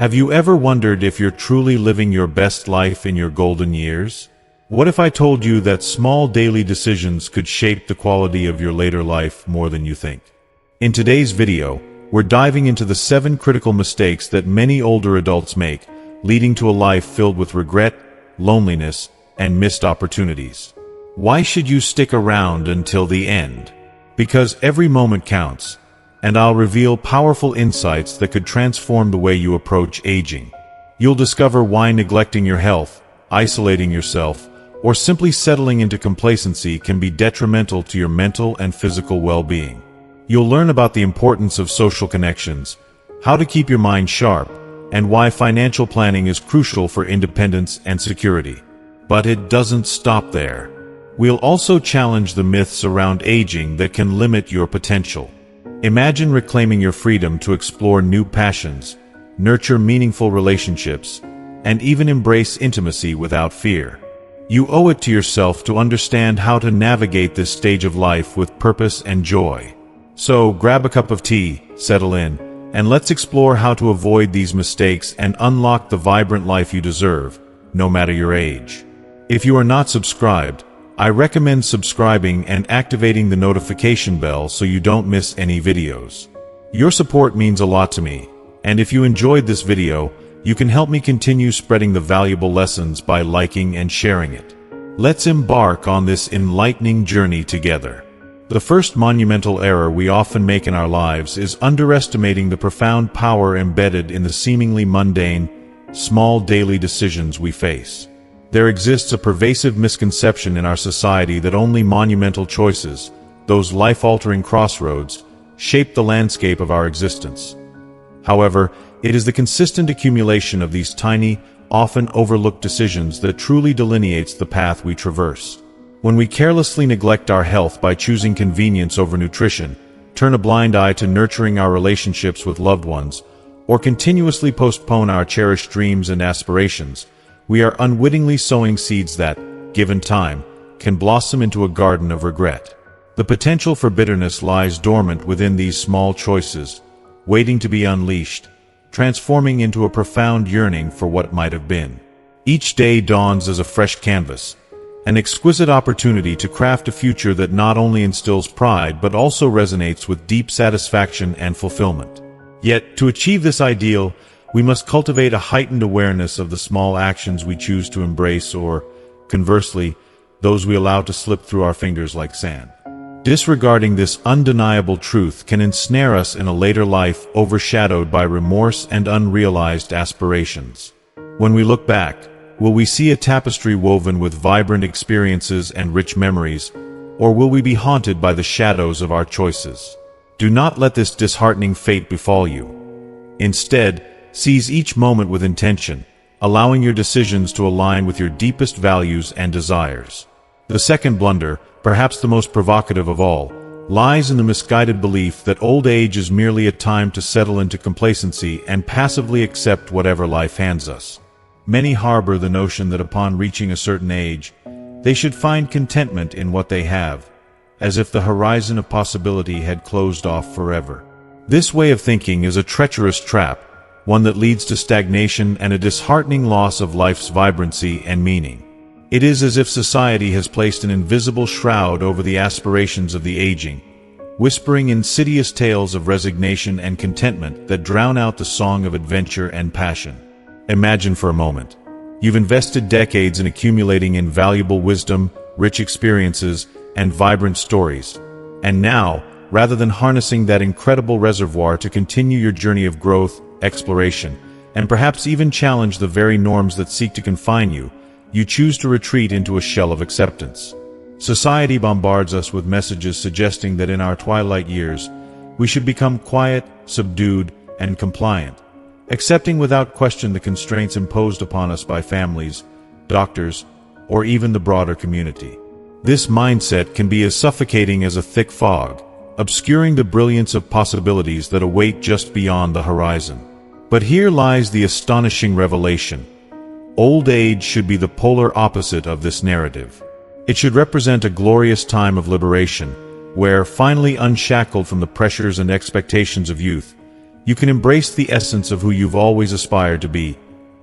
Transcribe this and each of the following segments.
Have you ever wondered if you're truly living your best life in your golden years? What if I told you that small daily decisions could shape the quality of your later life more than you think? In today's video, we're diving into the 7 critical mistakes that many older adults make, leading to a life filled with regret, loneliness, and missed opportunities. Why should you stick around until the end? Because every moment counts, and I'll reveal powerful insights that could transform the way you approach aging. You'll discover why neglecting your health, isolating yourself, or simply settling into complacency can be detrimental to your mental and physical well-being. You'll learn about the importance of social connections, how to keep your mind sharp, and why financial planning is crucial for independence and security. But it doesn't stop there. We'll also challenge the myths around aging that can limit your potential. Imagine reclaiming your freedom to explore new passions, nurture meaningful relationships, and even embrace intimacy without fear. You owe it to yourself to understand how to navigate this stage of life with purpose and joy. So grab a cup of tea, settle in, and let's explore how to avoid these mistakes and unlock the vibrant life you deserve, no matter your age. If you are not subscribed, I recommend subscribing and activating the notification bell so you don't miss any videos. Your support means a lot to me, and if you enjoyed this video, you can help me continue spreading the valuable lessons by liking and sharing it. Let's embark on this enlightening journey together. The first monumental error we often make in our lives is underestimating the profound power embedded in the seemingly mundane, small daily decisions we face. There exists a pervasive misconception in our society that only monumental choices, those life-altering crossroads, shape the landscape of our existence. However, it is the consistent accumulation of these tiny, often overlooked decisions that truly delineates the path we traverse. When we carelessly neglect our health by choosing convenience over nutrition, turn a blind eye to nurturing our relationships with loved ones, or continuously postpone our cherished dreams and aspirations, we are unwittingly sowing seeds that, given time, can blossom into a garden of regret. The potential for bitterness lies dormant within these small choices, waiting to be unleashed, transforming into a profound yearning for what might have been. Each day dawns as a fresh canvas, an exquisite opportunity to craft a future that not only instills pride but also resonates with deep satisfaction and fulfillment. Yet, to achieve this ideal, we must cultivate a heightened awareness of the small actions we choose to embrace or, conversely, those we allow to slip through our fingers like sand. Disregarding this undeniable truth can ensnare us in a later life overshadowed by remorse and unrealized aspirations. When we look back, will we see a tapestry woven with vibrant experiences and rich memories, or will we be haunted by the shadows of our choices? Do not let this disheartening fate befall you. Instead, seize each moment with intention, allowing your decisions to align with your deepest values and desires. The second blunder, perhaps the most provocative of all, lies in the misguided belief that old age is merely a time to settle into complacency and passively accept whatever life hands us. Many harbor the notion that upon reaching a certain age, they should find contentment in what they have, as if the horizon of possibility had closed off forever. This way of thinking is a treacherous trap, one that leads to stagnation and a disheartening loss of life's vibrancy and meaning. It is as if society has placed an invisible shroud over the aspirations of the aging, whispering insidious tales of resignation and contentment that drown out the song of adventure and passion. Imagine for a moment. You've invested decades in accumulating invaluable wisdom, rich experiences, and vibrant stories. And now, rather than harnessing that incredible reservoir to continue your journey of growth, exploration, and perhaps even challenge the very norms that seek to confine you, you choose to retreat into a shell of acceptance. Society bombards us with messages suggesting that in our twilight years, we should become quiet, subdued, and compliant, accepting without question the constraints imposed upon us by families, doctors, or even the broader community. This mindset can be as suffocating as a thick fog, obscuring the brilliance of possibilities that await just beyond the horizon. But here lies the astonishing revelation. Old age should be the polar opposite of this narrative. It should represent a glorious time of liberation, where, finally unshackled from the pressures and expectations of youth, You can embrace the essence of who you've always aspired to be,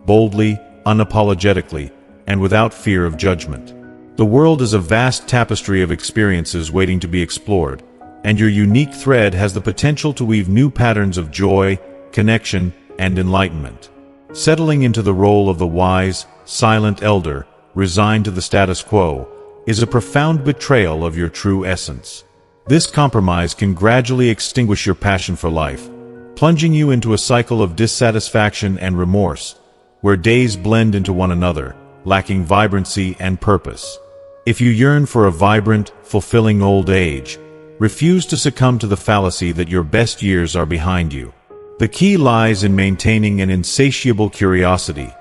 boldly, unapologetically, and without fear of judgment. The world is a vast tapestry of experiences waiting to be explored, and your unique thread has the potential to weave new patterns of joy, connection, and enlightenment. Settling into the role of the wise, silent elder, resigned to the status quo, is a profound betrayal of your true essence. This compromise can gradually extinguish your passion for life, plunging you into a cycle of dissatisfaction and remorse, where days blend into one another, lacking vibrancy and purpose. If you yearn for a vibrant, fulfilling old age, refuse to succumb to the fallacy that your best years are behind you. The key lies in maintaining an insatiable curiosity.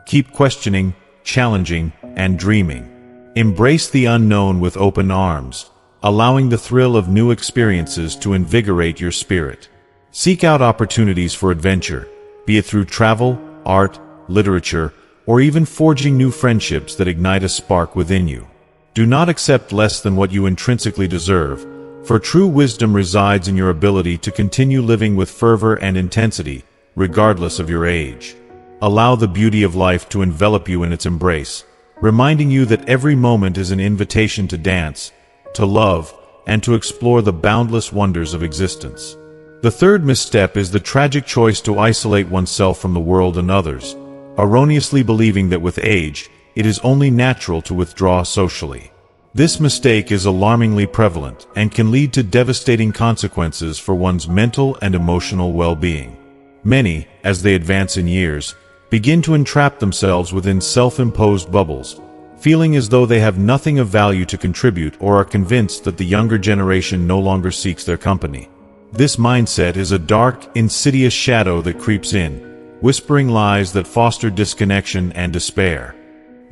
Keep questioning, challenging, and dreaming. Embrace the unknown with open arms, allowing the thrill of new experiences to invigorate your spirit. Seek out opportunities for adventure, be it through travel, art, literature, or even forging new friendships that ignite a spark within you. Do not accept less than what you intrinsically deserve, for true wisdom resides in your ability to continue living with fervor and intensity, regardless of your age. Allow the beauty of life to envelop you in its embrace, reminding you that every moment is an invitation to dance, to love, and to explore the boundless wonders of existence. The third misstep is the tragic choice to isolate oneself from the world and others, erroneously believing that with age, it is only natural to withdraw socially. This mistake is alarmingly prevalent and can lead to devastating consequences for one's mental and emotional well-being. Many, as they advance in years, begin to entrap themselves within self-imposed bubbles, feeling as though they have nothing of value to contribute or are convinced that the younger generation no longer seeks their company. This mindset is a dark, insidious shadow that creeps in, whispering lies that foster disconnection and despair.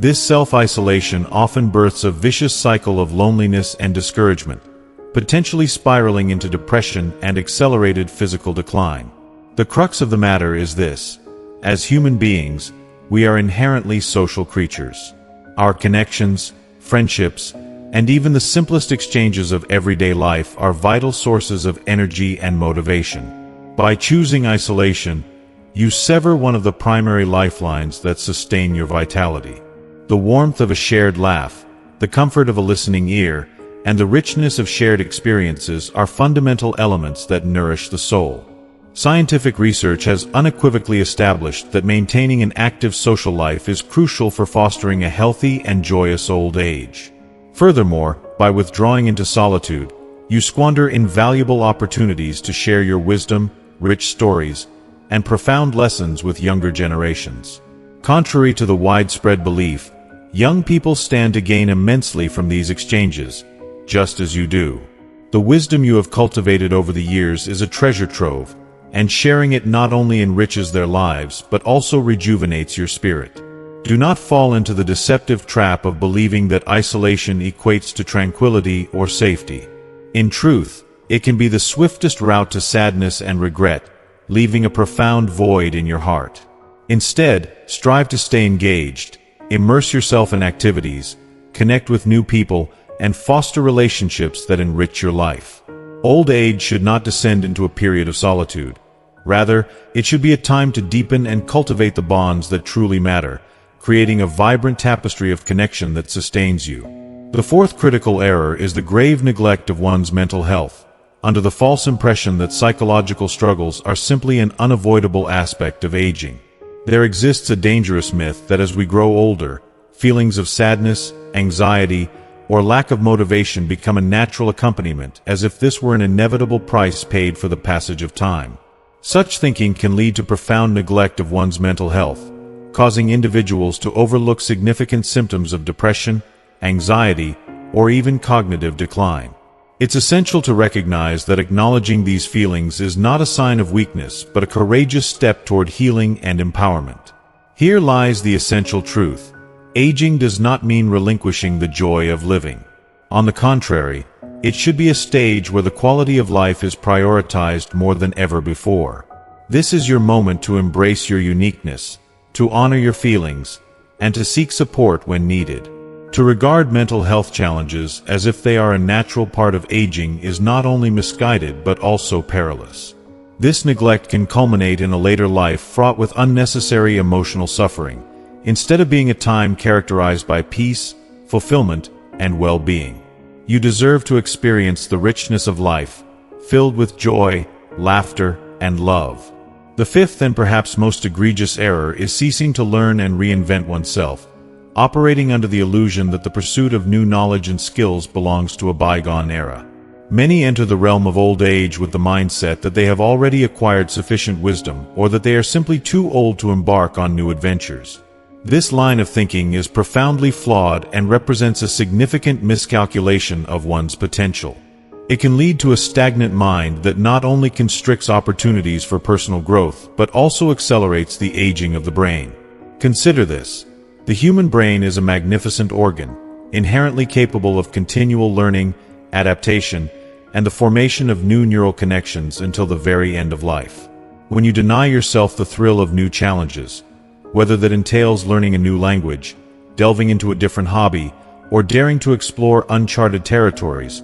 This self-isolation often births a vicious cycle of loneliness and discouragement, potentially spiraling into depression and accelerated physical decline. The crux of the matter is this: as human beings, we are inherently social creatures. Our connections, friendships, and even the simplest exchanges of everyday life are vital sources of energy and motivation. By choosing isolation, you sever one of the primary lifelines that sustain your vitality. The warmth of a shared laugh, the comfort of a listening ear, and the richness of shared experiences are fundamental elements that nourish the soul. Scientific research has unequivocally established that maintaining an active social life is crucial for fostering a healthy and joyous old age. Furthermore, by withdrawing into solitude, you squander invaluable opportunities to share your wisdom, rich stories, and profound lessons with younger generations. Contrary to the widespread belief, young people stand to gain immensely from these exchanges, just as you do. The wisdom you have cultivated over the years is a treasure trove, and sharing it not only enriches their lives but also rejuvenates your spirit. Do not fall into the deceptive trap of believing that isolation equates to tranquility or safety. In truth, it can be the swiftest route to sadness and regret, leaving a profound void in your heart. Instead, strive to stay engaged, immerse yourself in activities, connect with new people, and foster relationships that enrich your life. Old age should not descend into a period of solitude. Rather, it should be a time to deepen and cultivate the bonds that truly matter, creating a vibrant tapestry of connection that sustains you. The fourth critical error is the grave neglect of one's mental health, under the false impression that psychological struggles are simply an unavoidable aspect of aging. There exists a dangerous myth that as we grow older, feelings of sadness, anxiety, or lack of motivation become a natural accompaniment, as if this were an inevitable price paid for the passage of time. Such thinking can lead to profound neglect of one's mental health, causing individuals to overlook significant symptoms of depression, anxiety, or even cognitive decline. It's essential to recognize that acknowledging these feelings is not a sign of weakness, but a courageous step toward healing and empowerment. Here lies the essential truth. Aging does not mean relinquishing the joy of living. On the contrary, it should be a stage where the quality of life is prioritized more than ever before. This is your moment to embrace your uniqueness, to honor your feelings, and to seek support when needed. To regard mental health challenges as if they are a natural part of aging is not only misguided but also perilous. This neglect can culminate in a later life fraught with unnecessary emotional suffering, instead of being a time characterized by peace, fulfillment, and well-being. You deserve to experience the richness of life, filled with joy, laughter, and love. The fifth and perhaps most egregious error is ceasing to learn and reinvent oneself, operating under the illusion that the pursuit of new knowledge and skills belongs to a bygone era. Many enter the realm of old age with the mindset that they have already acquired sufficient wisdom, or that they are simply too old to embark on new adventures. This line of thinking is profoundly flawed and represents a significant miscalculation of one's potential. It can lead to a stagnant mind that not only constricts opportunities for personal growth, but also accelerates the aging of the brain. Consider this. The human brain is a magnificent organ, inherently capable of continual learning, adaptation, and the formation of new neural connections until the very end of life. When you deny yourself the thrill of new challenges, whether that entails learning a new language, delving into a different hobby, or daring to explore uncharted territories,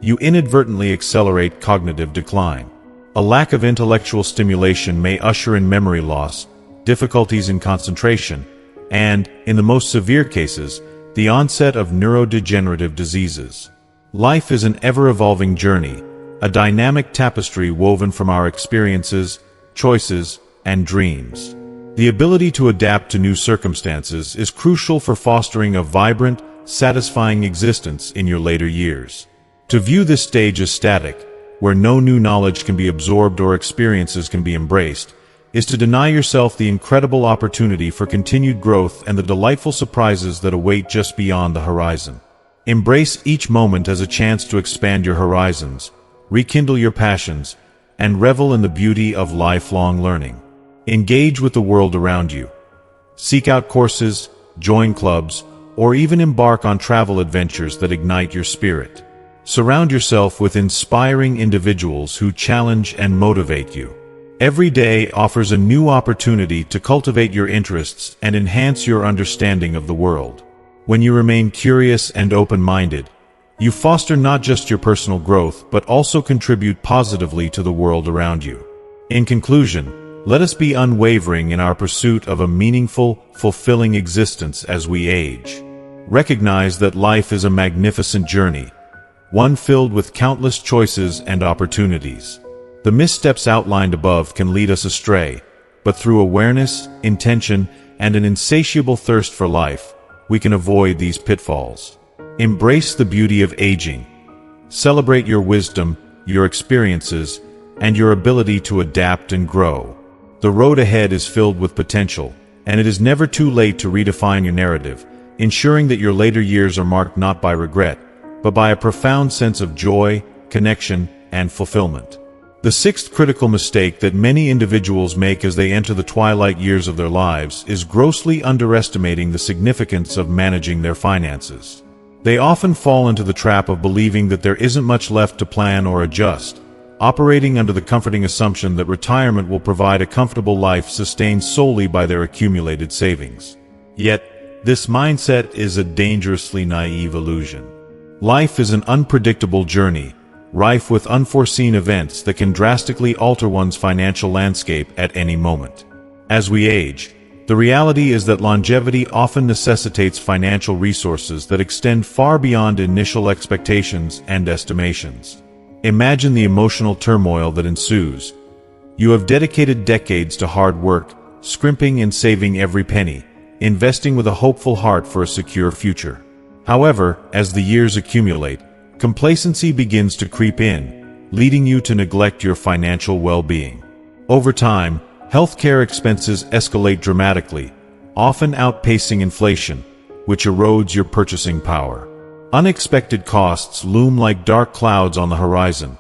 you inadvertently accelerate cognitive decline. A lack of intellectual stimulation may usher in memory loss, difficulties in concentration, and, in the most severe cases, the onset of neurodegenerative diseases. Life is an ever-evolving journey, a dynamic tapestry woven from our experiences, choices, and dreams. The ability to adapt to new circumstances is crucial for fostering a vibrant, satisfying existence in your later years. To view this stage as static, where no new knowledge can be absorbed or experiences can be embraced, is to deny yourself the incredible opportunity for continued growth and the delightful surprises that await just beyond the horizon. Embrace each moment as a chance to expand your horizons, rekindle your passions, and revel in the beauty of lifelong learning. Engage with the world around you. Seek out courses, join clubs, or even embark on travel adventures that ignite your spirit. Surround yourself with inspiring individuals who challenge and motivate you. Every day offers a new opportunity to cultivate your interests and enhance your understanding of the world. When you remain curious and open-minded, you foster not just your personal growth but also contribute positively to the world around you. In conclusion, let us be unwavering in our pursuit of a meaningful, fulfilling existence as we age. Recognize that life is a magnificent journey, one filled with countless choices and opportunities. The missteps outlined above can lead us astray, but through awareness, intention, and an insatiable thirst for life, we can avoid these pitfalls. Embrace the beauty of aging. Celebrate your wisdom, your experiences, and your ability to adapt and grow. The road ahead is filled with potential, and it is never too late to redefine your narrative, ensuring that your later years are marked not by regret, but by a profound sense of joy, connection, and fulfillment. The sixth critical mistake that many individuals make as they enter the twilight years of their lives is grossly underestimating the significance of managing their finances. They often fall into the trap of believing that there isn't much left to plan or adjust, operating under the comforting assumption that retirement will provide a comfortable life sustained solely by their accumulated savings. Yet, this mindset is a dangerously naive illusion. Life is an unpredictable journey, rife with unforeseen events that can drastically alter one's financial landscape at any moment. As we age, the reality is that longevity often necessitates financial resources that extend far beyond initial expectations and estimations. Imagine the emotional turmoil that ensues. You have dedicated decades to hard work, scrimping and saving every penny, investing with a hopeful heart for a secure future. However, as the years accumulate, complacency begins to creep in, leading you to neglect your financial well-being. Over time, healthcare expenses escalate dramatically, often outpacing inflation, which erodes your purchasing power. Unexpected costs loom like dark clouds on the horizon,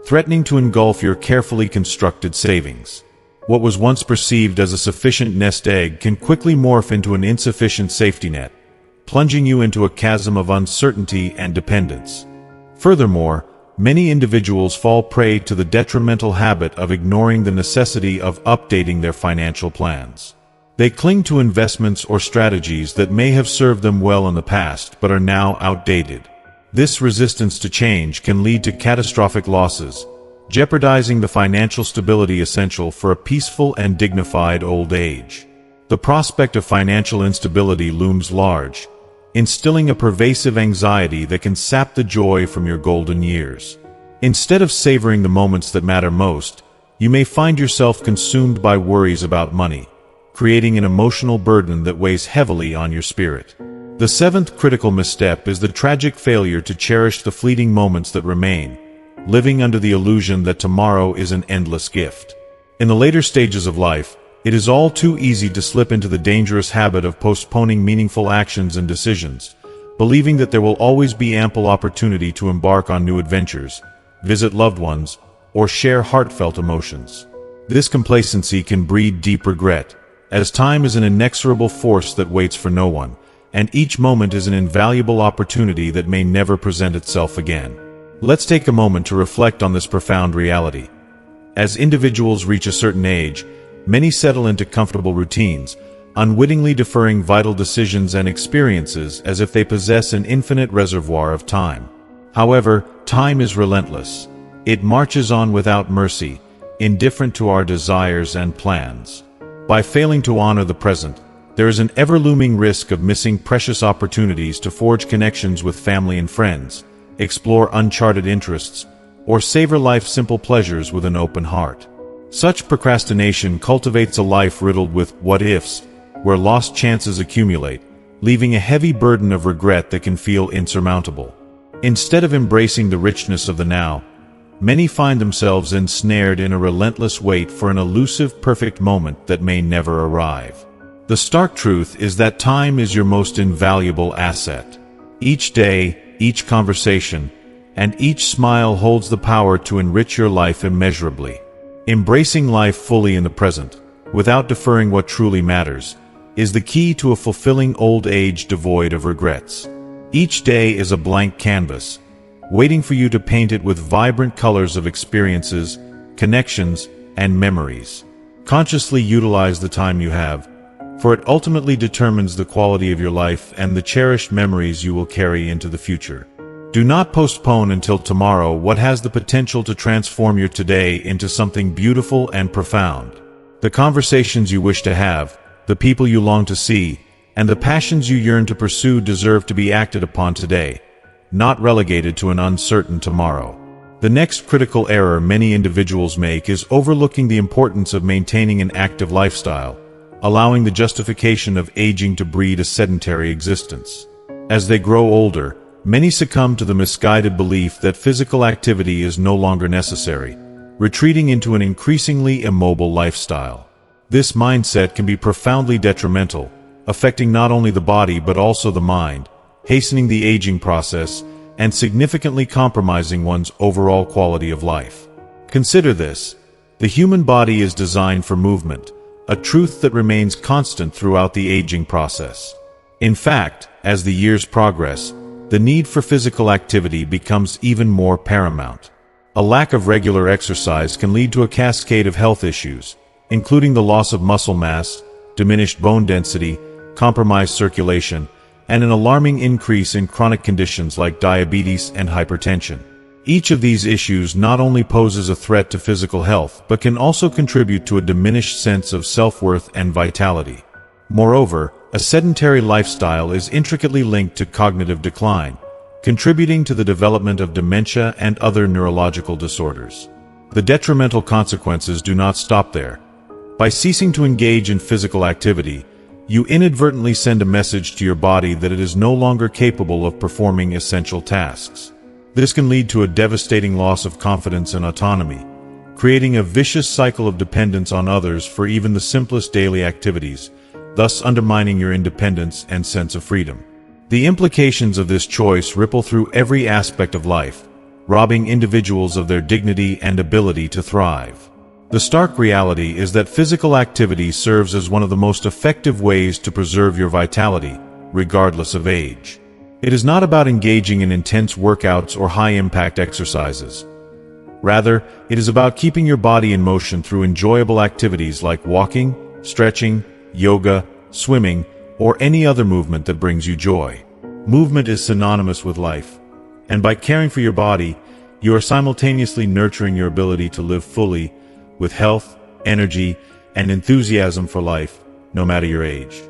threatening to engulf your carefully constructed savings. What was once perceived as a sufficient nest egg can quickly morph into an insufficient safety net, plunging you into a chasm of uncertainty and dependence. Furthermore, many individuals fall prey to the detrimental habit of ignoring the necessity of updating their financial plans. They cling to investments or strategies that may have served them well in the past but are now outdated. This resistance to change can lead to catastrophic losses, jeopardizing the financial stability essential for a peaceful and dignified old age. The prospect of financial instability looms large, instilling a pervasive anxiety that can sap the joy from your golden years. Instead of savoring the moments that matter most, you may find yourself consumed by worries about money, creating an emotional burden that weighs heavily on your spirit. The seventh critical misstep is the tragic failure to cherish the fleeting moments that remain, living under the illusion that tomorrow is an endless gift. In the later stages of life, it is all too easy to slip into the dangerous habit of postponing meaningful actions and decisions, believing that there will always be ample opportunity to embark on new adventures, visit loved ones, or share heartfelt emotions. This complacency can breed deep regret, as time is an inexorable force that waits for no one, and each moment is an invaluable opportunity that may never present itself again. Let's take a moment to reflect on this profound reality. As individuals reach a certain age, many settle into comfortable routines, unwittingly deferring vital decisions and experiences as if they possess an infinite reservoir of time. However, time is relentless. It marches on without mercy, indifferent to our desires and plans. By failing to honor the present, there is an ever-looming risk of missing precious opportunities to forge connections with family and friends, explore uncharted interests, or savor life's simple pleasures with an open heart. Such procrastination cultivates a life riddled with what-ifs, where lost chances accumulate, leaving a heavy burden of regret that can feel insurmountable. Instead of embracing the richness of the now, many find themselves ensnared in a relentless wait for an elusive perfect moment that may never arrive. The stark truth is that time is your most invaluable asset. Each day, each conversation, and each smile holds the power to enrich your life immeasurably. Embracing life fully in the present, without deferring what truly matters, is the key to a fulfilling old age devoid of regrets. Each day is a blank canvas, waiting for you to paint it with vibrant colors of experiences, connections, and memories. Consciously utilize the time you have, for it ultimately determines the quality of your life and the cherished memories you will carry into the future. Do not postpone until tomorrow what has the potential to transform your today into something beautiful and profound. The conversations you wish to have, the people you long to see, and the passions you yearn to pursue deserve to be acted upon today, not relegated to an uncertain tomorrow. The next critical error many individuals make is overlooking the importance of maintaining an active lifestyle, allowing the justification of aging to breed a sedentary existence. As they grow older, many succumb to the misguided belief that physical activity is no longer necessary, retreating into an increasingly immobile lifestyle. This mindset can be profoundly detrimental, affecting not only the body but also the mind, hastening the aging process, and significantly compromising one's overall quality of life. Consider this: the human body is designed for movement, a truth that remains constant throughout the aging process. In fact, as the years progress, the need for physical activity becomes even more paramount. A lack of regular exercise can lead to a cascade of health issues, including the loss of muscle mass, diminished bone density, compromised circulation, and an alarming increase in chronic conditions like diabetes and hypertension. Each of these issues not only poses a threat to physical health, but can also contribute to a diminished sense of self-worth and vitality. Moreover, a sedentary lifestyle is intricately linked to cognitive decline, contributing to the development of dementia and other neurological disorders. The detrimental consequences do not stop there. By ceasing to engage in physical activity, you inadvertently send a message to your body that it is no longer capable of performing essential tasks. This can lead to a devastating loss of confidence and autonomy, creating a vicious cycle of dependence on others for even the simplest daily activities, thus undermining your independence and sense of freedom. The implications of this choice ripple through every aspect of life, robbing individuals of their dignity and ability to thrive. The stark reality is that physical activity serves as one of the most effective ways to preserve your vitality, regardless of age. It is not about engaging in intense workouts or high-impact exercises. Rather, it is about keeping your body in motion through enjoyable activities like walking, stretching, yoga, swimming, or any other movement that brings you joy. Movement is synonymous with life, and by caring for your body, you are simultaneously nurturing your ability to live fully, with health, energy, and enthusiasm for life, no matter your age.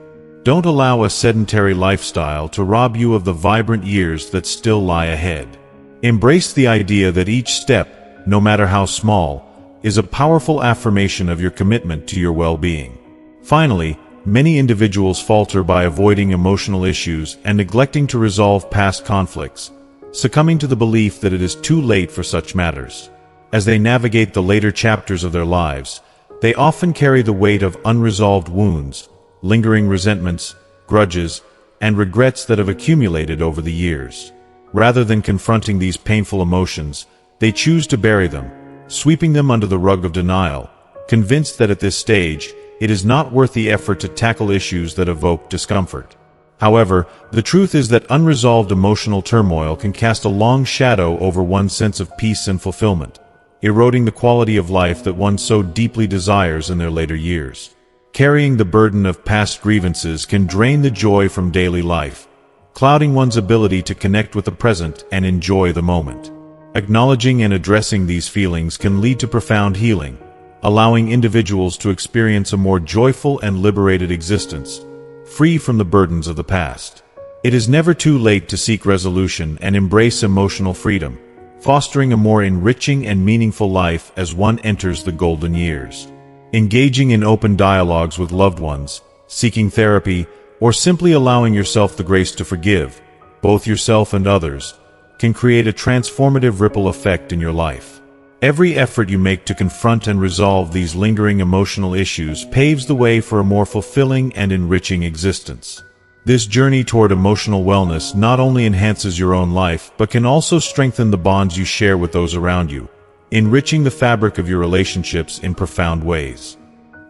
Don't allow a sedentary lifestyle to rob you of the vibrant years that still lie ahead. Embrace the idea that each step, no matter how small, is a powerful affirmation of your commitment to your well-being. Finally, many individuals falter by avoiding emotional issues and neglecting to resolve past conflicts, succumbing to the belief that it is too late for such matters. As they navigate the later chapters of their lives, they often carry the weight of unresolved wounds, lingering resentments, grudges, and regrets that have accumulated over the years. Rather than confronting these painful emotions, they choose to bury them, sweeping them under the rug of denial, convinced that at this stage, it is not worth the effort to tackle issues that evoke discomfort. However, the truth is that unresolved emotional turmoil can cast a long shadow over one's sense of peace and fulfillment, eroding the quality of life that one so deeply desires in their later years. Carrying the burden of past grievances can drain the joy from daily life, clouding one's ability to connect with the present and enjoy the moment. Acknowledging and addressing these feelings can lead to profound healing, allowing individuals to experience a more joyful and liberated existence, free from the burdens of the past. It is never too late to seek resolution and embrace emotional freedom, fostering a more enriching and meaningful life as one enters the golden years. Engaging in open dialogues with loved ones, seeking therapy, or simply allowing yourself the grace to forgive, both yourself and others, can create a transformative ripple effect in your life. Every effort you make to confront and resolve these lingering emotional issues paves the way for a more fulfilling and enriching existence. This journey toward emotional wellness not only enhances your own life, but can also strengthen the bonds you share with those around you, enriching the fabric of your relationships in profound ways.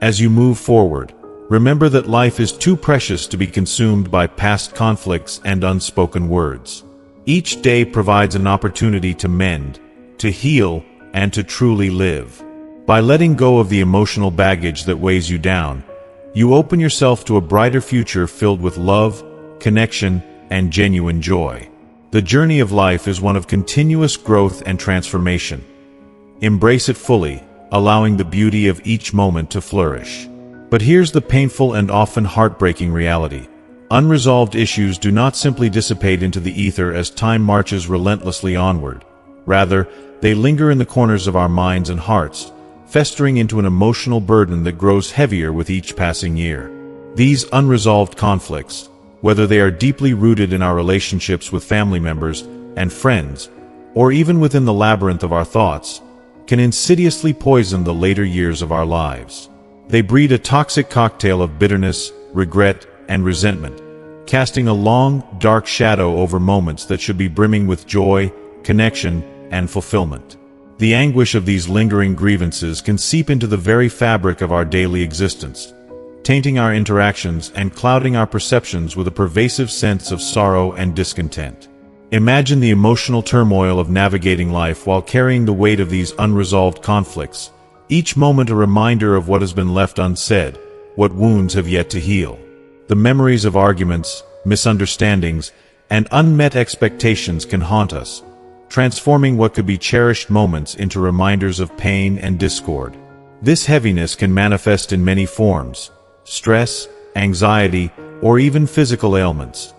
As you move forward, remember that life is too precious to be consumed by past conflicts and unspoken words. Each day provides an opportunity to mend, to heal, and to truly live. By letting go of the emotional baggage that weighs you down, you open yourself to a brighter future filled with love, connection, and genuine joy. The journey of life is one of continuous growth and transformation. Embrace it fully, allowing the beauty of each moment to flourish. But here's the painful and often heartbreaking reality. Unresolved issues do not simply dissipate into the ether as time marches relentlessly onward. Rather, they linger in the corners of our minds and hearts, festering into an emotional burden that grows heavier with each passing year. These unresolved conflicts, whether they are deeply rooted in our relationships with family members and friends, or even within the labyrinth of our thoughts, can insidiously poison the later years of our lives. They breed a toxic cocktail of bitterness, regret, and resentment, casting a long, dark shadow over moments that should be brimming with joy, connection, and fulfillment. The anguish of these lingering grievances can seep into the very fabric of our daily existence, tainting our interactions and clouding our perceptions with a pervasive sense of sorrow and discontent. Imagine the emotional turmoil of navigating life while carrying the weight of these unresolved conflicts, each moment a reminder of what has been left unsaid, what wounds have yet to heal. The memories of arguments, misunderstandings, and unmet expectations can haunt us, transforming what could be cherished moments into reminders of pain and discord. This heaviness can manifest in many forms: stress, anxiety, or even physical ailments,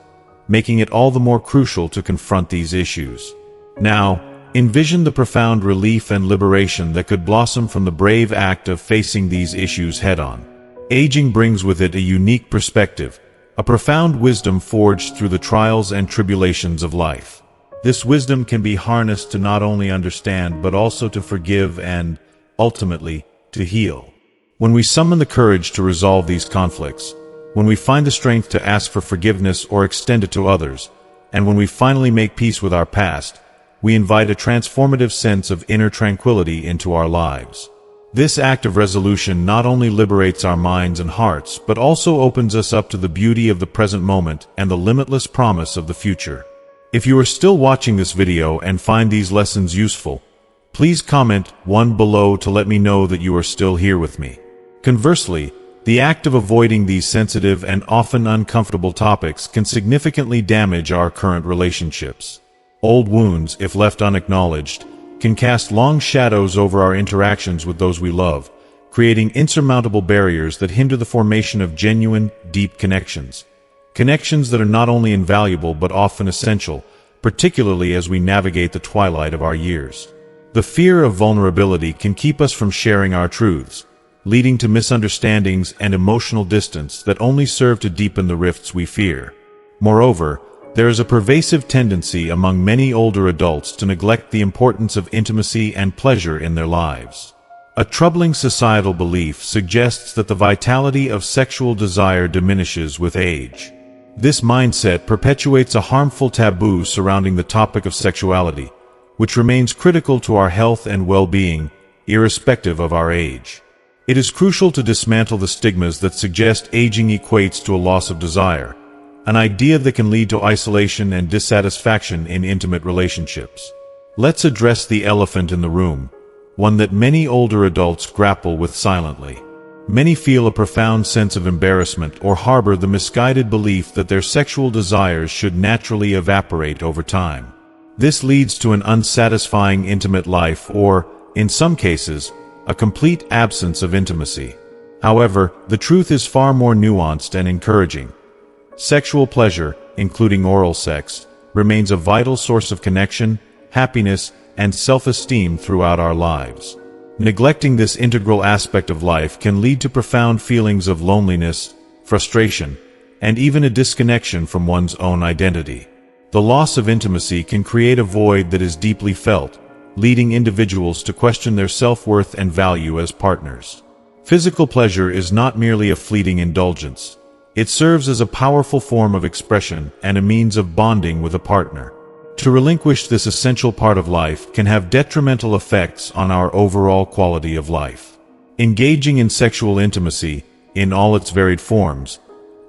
making it all the more crucial to confront these issues. Now, envision the profound relief and liberation that could blossom from the brave act of facing these issues head-on. Aging brings with it a unique perspective, a profound wisdom forged through the trials and tribulations of life. This wisdom can be harnessed to not only understand but also to forgive and, ultimately, to heal. When we summon the courage to resolve these conflicts, when we find the strength to ask for forgiveness or extend it to others, and when we finally make peace with our past, we invite a transformative sense of inner tranquility into our lives. This act of resolution not only liberates our minds and hearts, but also opens us up to the beauty of the present moment and the limitless promise of the future. If you are still watching this video and find these lessons useful, please comment 1 below to let me know that you are still here with me. Conversely, the act of avoiding these sensitive and often uncomfortable topics can significantly damage our current relationships. Old wounds, if left unacknowledged, can cast long shadows over our interactions with those we love, creating insurmountable barriers that hinder the formation of genuine, deep connections. Connections that are not only invaluable but often essential, particularly as we navigate the twilight of our years. The fear of vulnerability can keep us from sharing our truths, leading to misunderstandings and emotional distance that only serve to deepen the rifts we fear. Moreover, there is a pervasive tendency among many older adults to neglect the importance of intimacy and pleasure in their lives. A troubling societal belief suggests that the vitality of sexual desire diminishes with age. This mindset perpetuates a harmful taboo surrounding the topic of sexuality, which remains critical to our health and well-being, irrespective of our age. It is crucial to dismantle the stigmas that suggest aging equates to a loss of desire, an idea that can lead to isolation and dissatisfaction in intimate relationships. Let's address the elephant in the room, one that many older adults grapple with silently. Many feel a profound sense of embarrassment or harbor the misguided belief that their sexual desires should naturally evaporate over time. This leads to an unsatisfying intimate life or, in some cases, a complete absence of intimacy. However, the truth is far more nuanced and encouraging. Sexual pleasure, including oral sex, remains a vital source of connection, happiness, and self-esteem throughout our lives. Neglecting this integral aspect of life can lead to profound feelings of loneliness, frustration, and even a disconnection from one's own identity. The loss of intimacy can create a void that is deeply felt, leading individuals to question their self-worth and value as partners. Physical pleasure is not merely a fleeting indulgence. It serves as a powerful form of expression and a means of bonding with a partner. To relinquish this essential part of life can have detrimental effects on our overall quality of life. Engaging in sexual intimacy, in all its varied forms,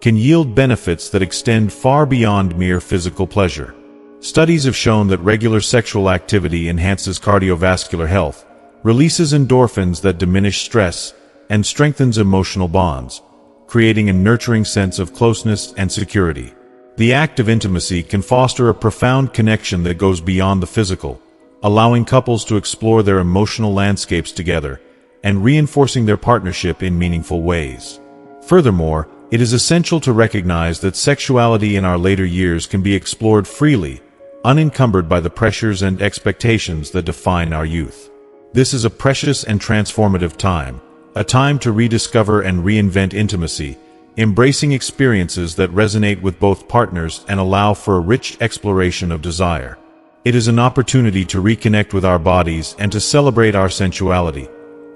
can yield benefits that extend far beyond mere physical pleasure. Studies have shown that regular sexual activity enhances cardiovascular health, releases endorphins that diminish stress, and strengthens emotional bonds, creating a nurturing sense of closeness and security. The act of intimacy can foster a profound connection that goes beyond the physical, allowing couples to explore their emotional landscapes together and reinforcing their partnership in meaningful ways. Furthermore, it is essential to recognize that sexuality in our later years can be explored freely, unencumbered by the pressures and expectations that define our youth. This is a precious and transformative time, a time to rediscover and reinvent intimacy, embracing experiences that resonate with both partners and allow for a rich exploration of desire. It is an opportunity to reconnect with our bodies and to celebrate our sensuality,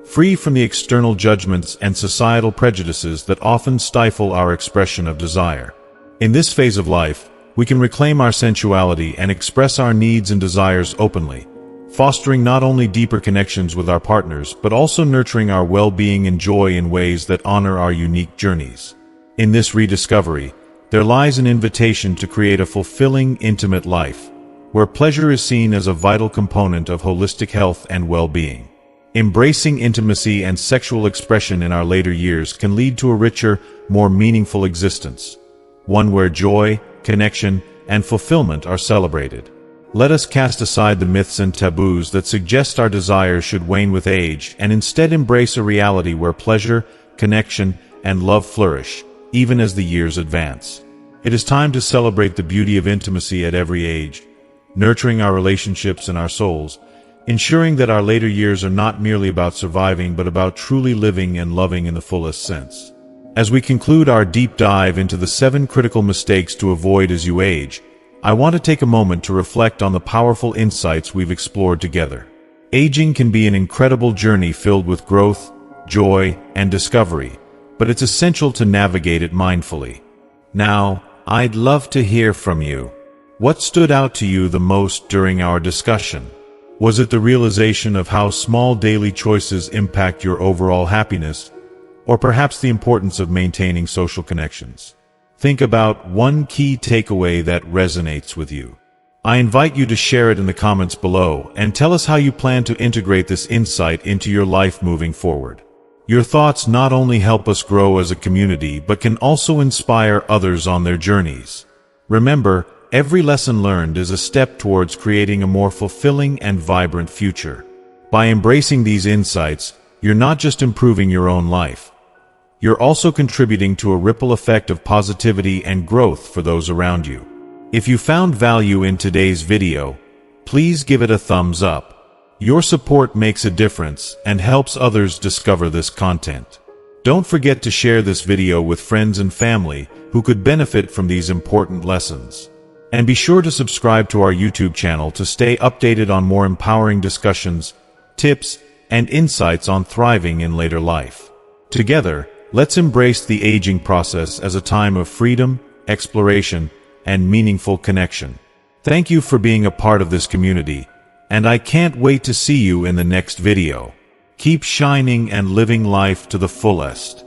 free from the external judgments and societal prejudices that often stifle our expression of desire. In this phase of life, we can reclaim our sensuality and express our needs and desires openly, fostering not only deeper connections with our partners but also nurturing our well-being and joy in ways that honor our unique journeys. In this rediscovery, there lies an invitation to create a fulfilling, intimate life, where pleasure is seen as a vital component of holistic health and well-being. Embracing intimacy and sexual expression in our later years can lead to a richer, more meaningful existence, one where joy, connection, and fulfillment are celebrated. Let us cast aside the myths and taboos that suggest our desires should wane with age and instead embrace a reality where pleasure, connection, and love flourish, even as the years advance. It is time to celebrate the beauty of intimacy at every age, nurturing our relationships and our souls, ensuring that our later years are not merely about surviving but about truly living and loving in the fullest sense. As we conclude our deep dive into the 7 critical mistakes to avoid as you age, I want to take a moment to reflect on the powerful insights we've explored together. Aging can be an incredible journey filled with growth, joy, and discovery, but it's essential to navigate it mindfully. Now, I'd love to hear from you. What stood out to you the most during our discussion? Was it the realization of how small daily choices impact your overall happiness, or perhaps the importance of maintaining social connections? Think about one key takeaway that resonates with you. I invite you to share it in the comments below and tell us how you plan to integrate this insight into your life moving forward. Your thoughts not only help us grow as a community but can also inspire others on their journeys. Remember, every lesson learned is a step towards creating a more fulfilling and vibrant future. By embracing these insights, you're not just improving your own life. You're also contributing to a ripple effect of positivity and growth for those around you. If you found value in today's video, please give it a thumbs up. Your support makes a difference and helps others discover this content. Don't forget to share this video with friends and family who could benefit from these important lessons. And be sure to subscribe to our YouTube channel to stay updated on more empowering discussions, tips, and insights on thriving in later life. Together, let's embrace the aging process as a time of freedom, exploration, and meaningful connection. Thank you for being a part of this community, and I can't wait to see you in the next video. Keep shining and living life to the fullest.